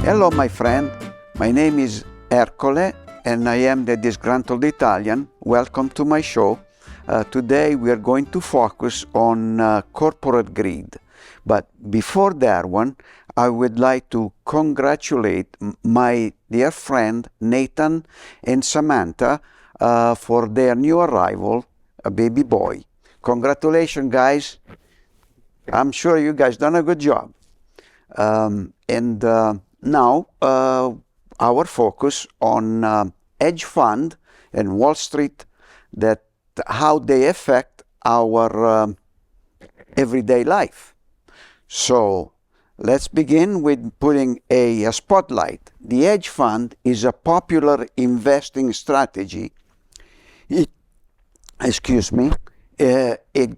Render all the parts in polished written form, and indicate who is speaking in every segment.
Speaker 1: Hello, my friend. My name is Ercole, and I am the Disgruntled Italian. Welcome to my show. Today we are going to focus on corporate greed. But before that one, I would like to congratulate my dear friend Nathan and Samantha for their new arrival, a baby boy. Congratulations, guys. I'm sure you guys done a good job. Now our focus on hedge fund and Wall Street, that how they affect our everyday life. So let's begin with putting a spotlight. The hedge fund is a popular investing strategy. It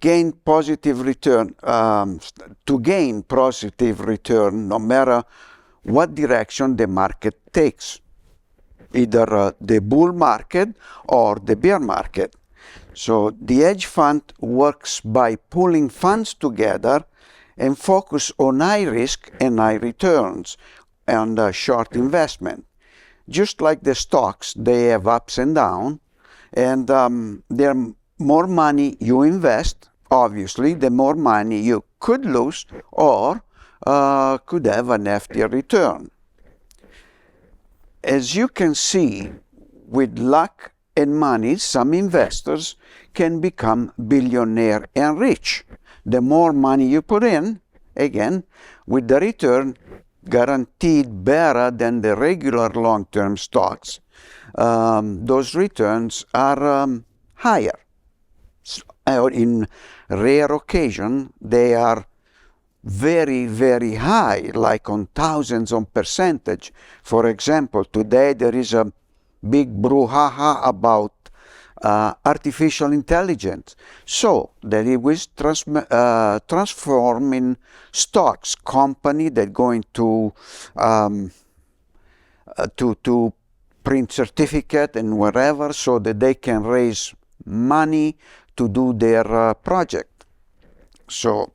Speaker 1: gain positive return, to gain positive return no matter what direction the market takes, either the bull market or the bear market. So the hedge fund works by pulling funds together and focus on high risk and high returns and short investment. Just like the stocks, they have ups and downs, and the more money you invest, obviously, the more money you could lose or could have an hefty return. As you can see, with luck and money, some investors can become billionaire and rich. The more money you put in, again, with the return guaranteed better than the regular long-term stocks, those returns are higher. In rare occasion, they are very, very high, like on thousands of percentage. For example, today there is a big brouhaha about artificial intelligence. So that it was transforming stocks, company that going to print certificate and wherever, so that they can raise money to do their project. So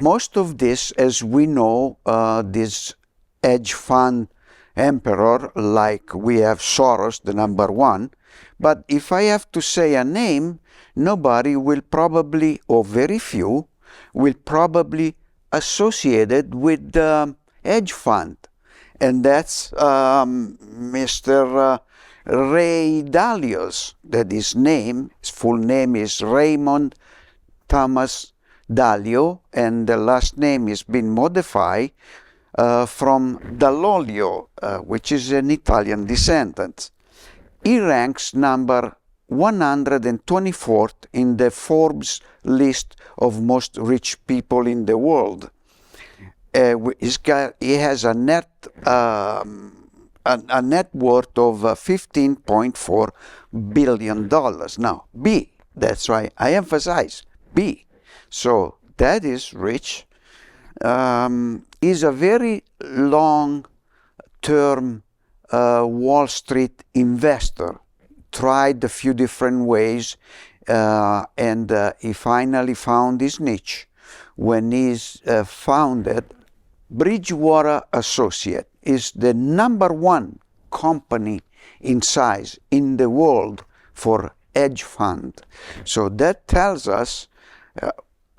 Speaker 1: most of this, as we know, this hedge fund emperor, like we have Saugus, the number one. But if I have to say a name, nobody will probably, or very few, will probably associate it with the hedge fund. And that's Mr. Ray Dalio's, that his full name is Raymond Thomas Dalio, and the last name has been modified from Dall'Olio, which is an Italian descendant. He ranks number 124th in the Forbes list of most rich people in the world. He has a net worth of $15.4 billion. Now, B, that's why I emphasize B. So that is rich. Is a very long-term Wall Street investor. Tried a few different ways, and he finally found his niche when he's founded Bridgewater Associate. Is the number one company in size in the world for hedge fund. So that tells us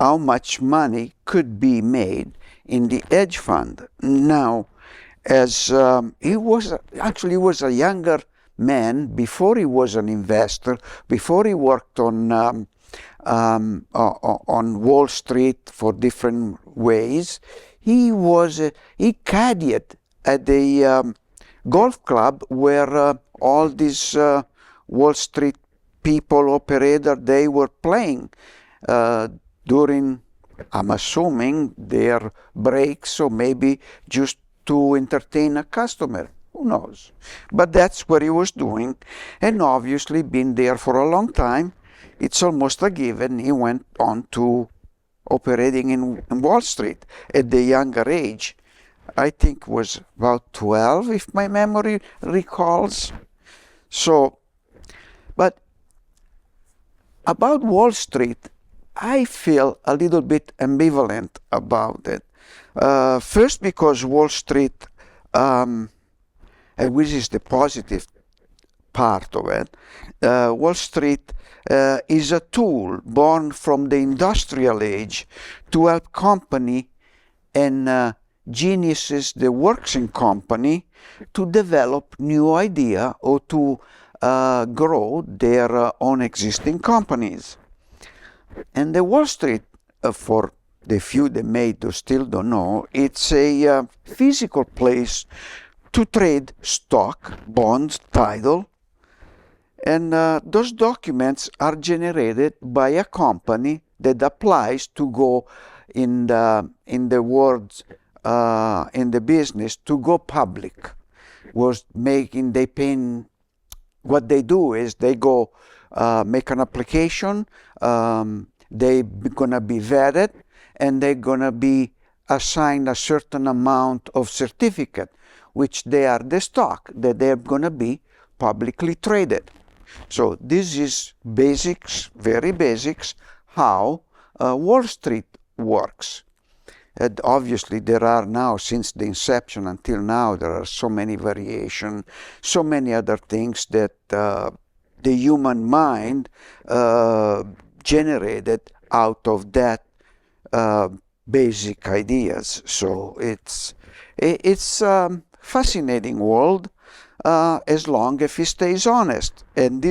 Speaker 1: how much money could be made in the hedge fund. Now, as he was a younger man before he was an investor, before he worked on Wall Street for different ways. He caddied at the golf club where all these Wall Street people, operator, they were playing during, I'm assuming, their breaks, or maybe just to entertain a customer. Who knows? But that's what he was doing, and obviously been there for a long time. It's almost a given he went on to operating in Wall Street at the younger age. I think was about 12, if my memory recalls. So, but about Wall Street, I feel a little bit ambivalent about it. First, because Wall Street, and which is the positive part of it, Wall Street is a tool born from the industrial age to help company and geniuses that works in company to develop new idea or to grow their own existing companies. And the Wall Street, for the few that may still don't know, it's a physical place to trade stock, bonds, title, and those documents are generated by a company that applies to go in the world, in the business, to go public. What they do is they go make an application, they're gonna be vetted, and they're gonna be assigned a certain amount of certificate, which they are the stock that they're gonna be publicly traded. So this is basics, very basics, how Wall Street works. And obviously there are now, since the inception until now, there are so many variations, so many other things that the human mind generated out of that basic ideas. So it's fascinating world as long as it stays honest. And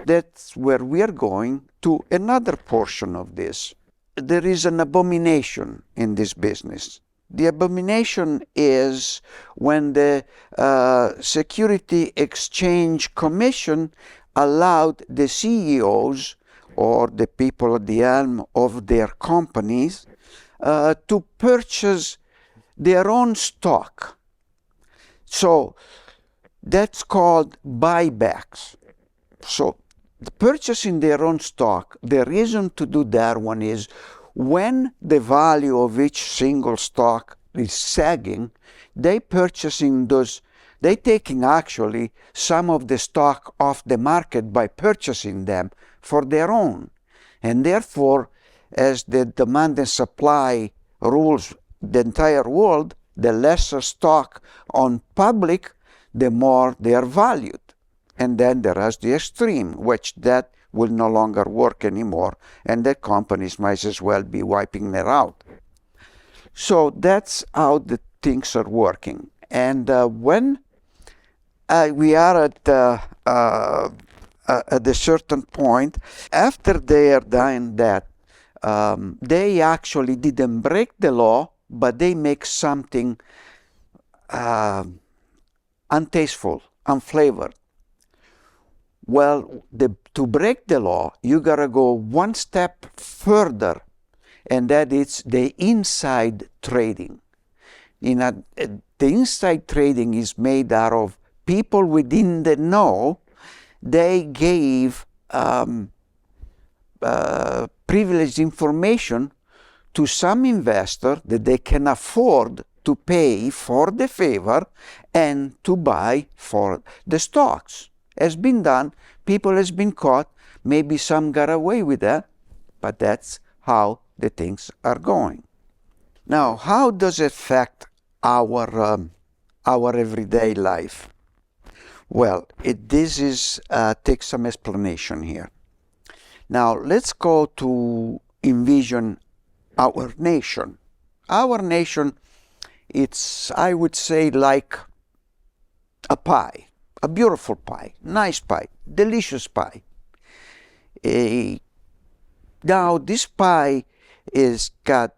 Speaker 1: that's where we are going to another portion of this. There is an abomination in this business. The abomination is when the Security Exchange Commission allowed the CEOs or the people at the helm of their companies to purchase their own stock. So that's called buybacks. So purchasing their own stock, the reason to do that one is when the value of each single stock is sagging, they taking actually some of the stock off the market by purchasing them for their own. And therefore, as the demand and supply rules the entire world, the lesser stock on public, the more they are valued. And then there is the extreme, which that will no longer work anymore, and the companies might as well be wiping it out. So that's how the things are working. And when we are at a certain point, after they are done that, they actually didn't break the law, but they make something untasteful, unflavored. Well, to break the law, you gotta go one step further, and that is the inside trading. The inside trading is made out of people within the know. They gave privileged information to some investor that they can afford to pay for the favor and to buy for the stocks. Has been done, people has been caught, maybe some got away with that, but that's how the things are going. Now, how does it affect our everyday life? Well, this takes some explanation here. Now, let's go to envision our nation. Our nation, it's, I would say, like a pie. A beautiful pie, nice pie, delicious pie. Now this pie is got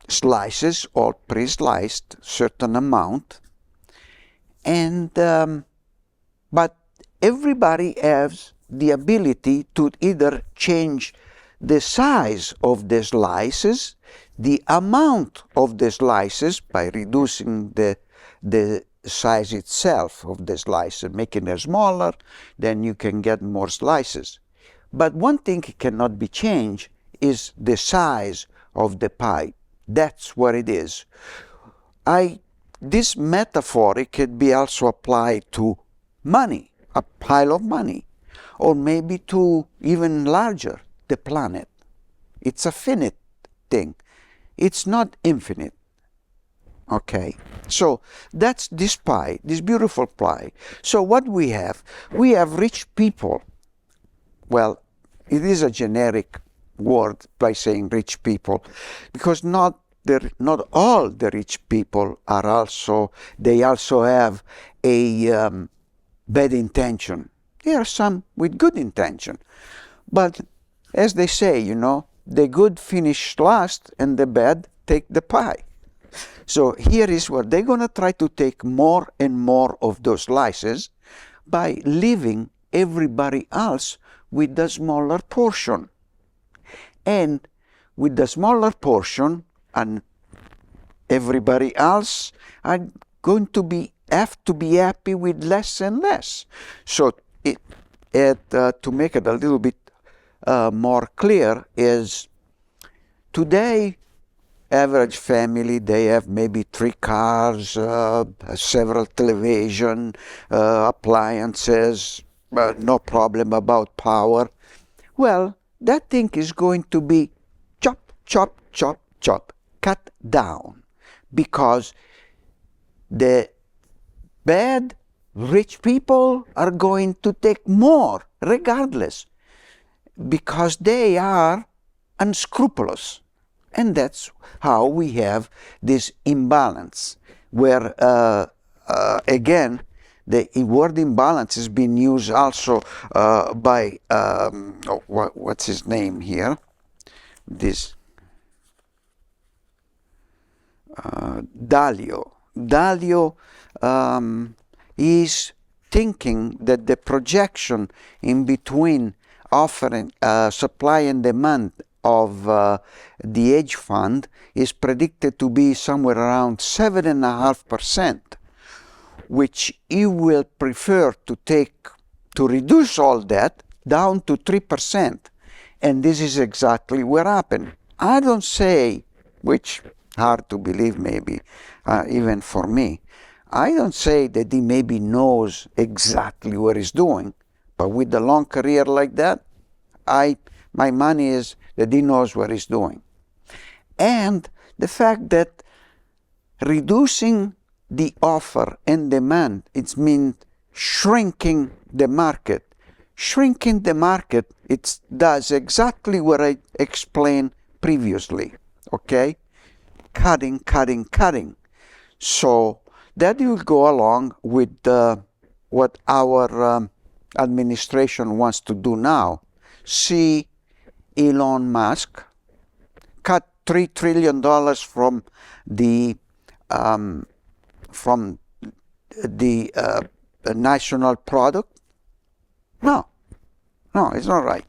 Speaker 1: slices, all pre-sliced, certain amount, and but everybody has the ability to either change the size of the slices, the amount of the slices by reducing the size itself of the slice and making it smaller, then you can get more slices. But one thing cannot be changed is the size of the pie. That's what it is. This metaphor, it could be also applied to money, a pile of money, or maybe to even larger, the planet. It's a finite thing. It's not infinite. Okay, so that's this pie, this beautiful pie. So what we have rich people. Well, it is a generic word by saying rich people, because not all the rich people are also, they also have a bad intention. There are some with good intention. But as they say, the good finish last and the bad take the pie. So here is where they're going to try to take more and more of those slices by leaving everybody else with the smaller portion. And with the smaller portion, and everybody else are going to have to be happy with less and less. So to make it a little bit more clear is, today average family, they have maybe 3 cars, several television, appliances, no problem about power. Well, that thing is going to be chop, chop, chop, chop, cut down, because the bad rich people are going to take more regardless, because they are unscrupulous. And that's how we have this imbalance, where again, the word imbalance has been used also by what's his name here? This Dalio. Dalio is thinking that the projection in between offering supply and demand of the hedge fund is predicted to be somewhere around 7.5%, which he will prefer to reduce all that down to 3%. And this is exactly what happened. I don't say, which hard to believe maybe, even for me, I don't say that he maybe knows exactly what he's doing, but with a long career like that, my money is that he knows what he's doing. And the fact that reducing the offer and demand, it means shrinking the market. Shrinking the market, it does exactly what I explained previously, okay? Cutting, cutting, cutting. So that will go along with what our administration wants to do now. See Elon Musk cut $3 trillion from the national product. No, it's not right.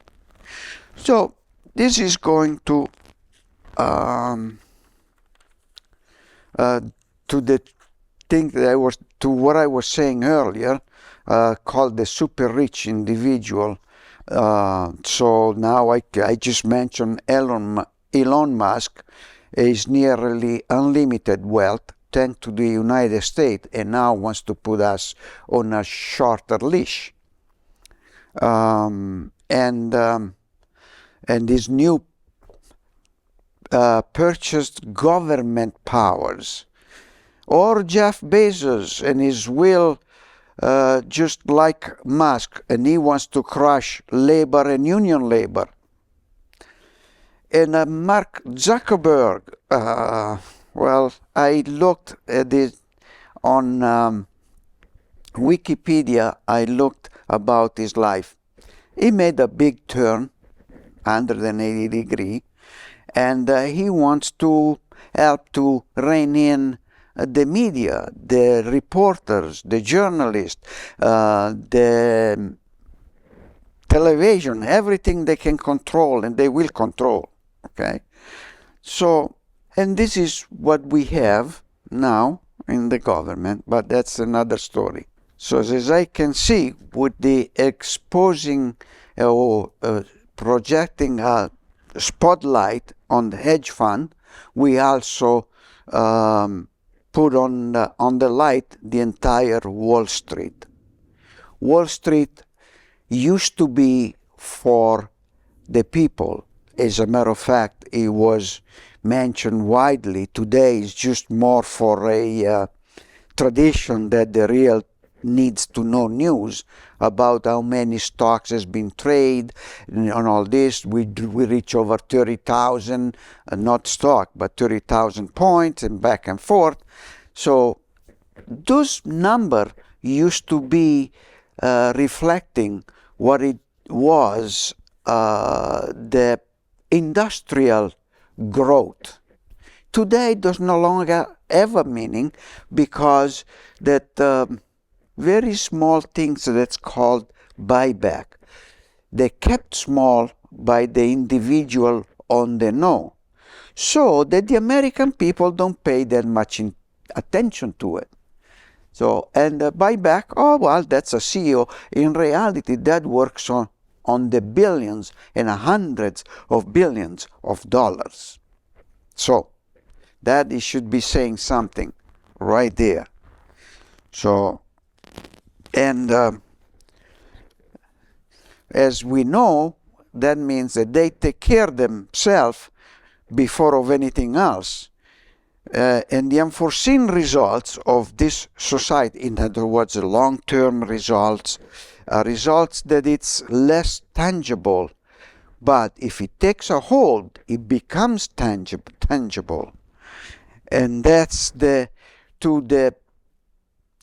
Speaker 1: So this is going to the thing that what I was saying earlier, called the super rich individual. So now I just mentioned Elon Musk is nearly unlimited wealth thanks to the United States, and now wants to put us on a shorter leash. And these new purchased government powers, or Jeff Bezos and his will, just like Musk, and he wants to crush labor and union labor. And Mark Zuckerberg, well, I looked at it on Wikipedia. I looked about his life. He made a big turn, 180 degree, and he wants to help to rein in the media, the reporters, the journalists, the television, everything they can control, and they will control. Okay, so, and this is what we have now in the government, but that's another story. So as I can see, with the exposing or projecting a spotlight on the hedge fund, we also put on the light the entire Wall Street. Wall Street used to be for the people. As a matter of fact, it was mentioned widely. Today is just more for a tradition that the real needs to know news about how many stocks has been traded on all this. We reach over 30,000, not stock, but 30,000 points and back and forth. So those number used to be reflecting what it was, the industrial growth. Today does no longer have a meaning because that very small things that's called buyback. They kept small by the individual on the know, so that the American people don't pay that much attention to it. So, and buyback, oh well, that's a CEO. In reality, that works on the billions and hundreds of billions of dollars. So, that it should be saying something right there. So, and as we know, that means that they take care of themselves before of anything else. And the unforeseen results of this society, in other words, the long-term results, results that it's less tangible. But if it takes a hold, it becomes tangible. And that's to the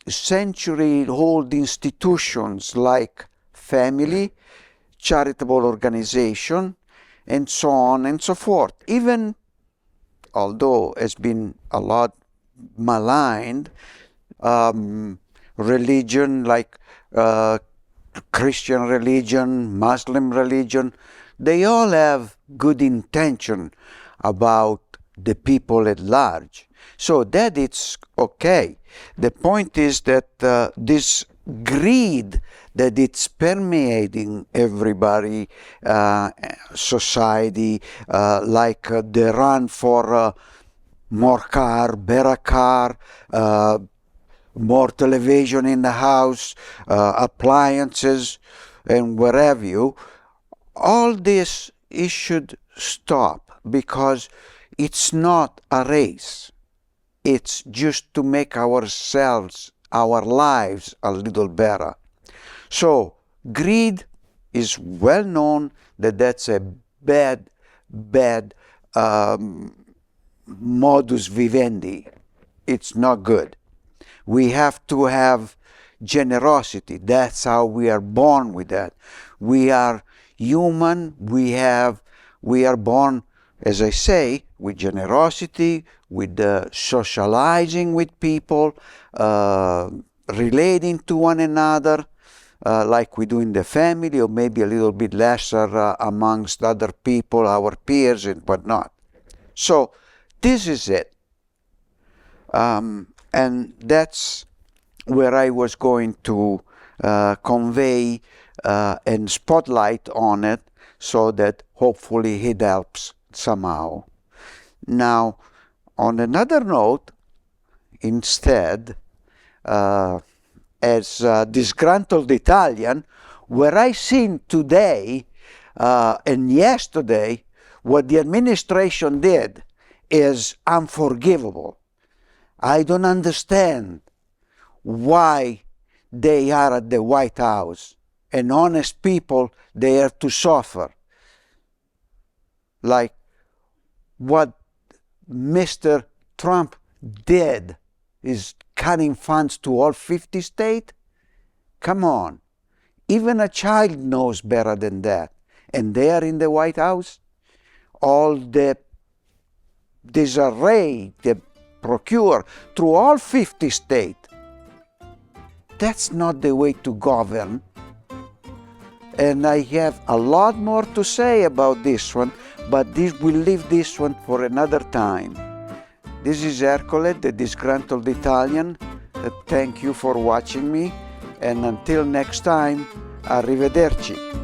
Speaker 1: century-old institutions like family, charitable organization, and so on and so forth. Even although it's been a lot maligned, religion like Christian religion, Muslim religion, they all have good intention about the people at large. So that it's okay. The point is that this greed that it's permeating everybody, society, like the run for more car, better car, more television in the house, appliances, and wherever you, all this, it should stop because it's not a race. It's just to make ourselves, our lives a little better. So greed is well known that that's a bad modus vivendi. It's not good. We have to have generosity. That's how we are born with that. We are human. We are born, as I say, with generosity, with socializing with people, relating to one another, like we do in the family, or maybe a little bit lesser amongst other people, our peers and whatnot. So this is it. And that's where I was going to convey and spotlight on it so that hopefully it helps somehow. Now, on another note, instead, as a disgruntled Italian, where I seen today and yesterday what the administration did is unforgivable. I don't understand why they are at the White House and honest people, they have to suffer. Like what Mr. Trump did is cutting funds to all 50 states? Come on. Even a child knows better than that. And they are in the White House? All the disarray, the procure through all 50 states. That's not the way to govern. And I have a lot more to say about this one, but we'll leave this one for another time. This is Ercole, the Disgruntled Italian. Thank you for watching me, and until next time, arrivederci.